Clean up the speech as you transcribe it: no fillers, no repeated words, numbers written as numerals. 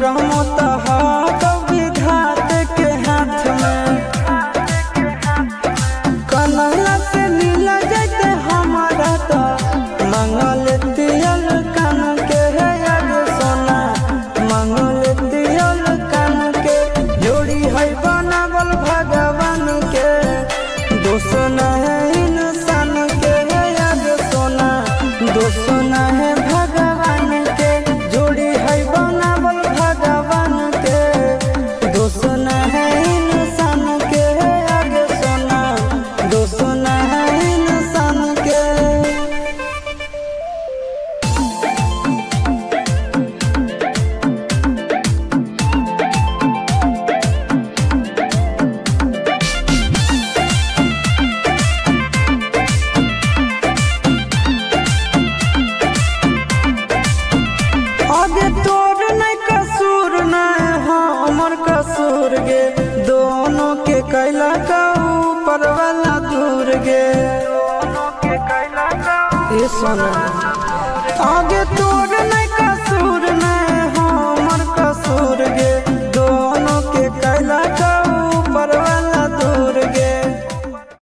करम तो विधात के हाथ में। कन्हैया से मिल जाते हमारा तो मंगल तियल कान के है आगे सोना, मंगल तियल कान के जोड़ी है बनावल भगवान के। दोष न है इंसान के है आगे सोना, दोष न है भगवान के। जोड़ी है बनावल भगवान के, दोष न है इंसान के है आगे सोना, दोष न है इंसान के। आगे तोर नहीं कसूर नहीं हमर कसूर गे, दोनों के कैला का ऊपर वाला दूर गे। ये सोना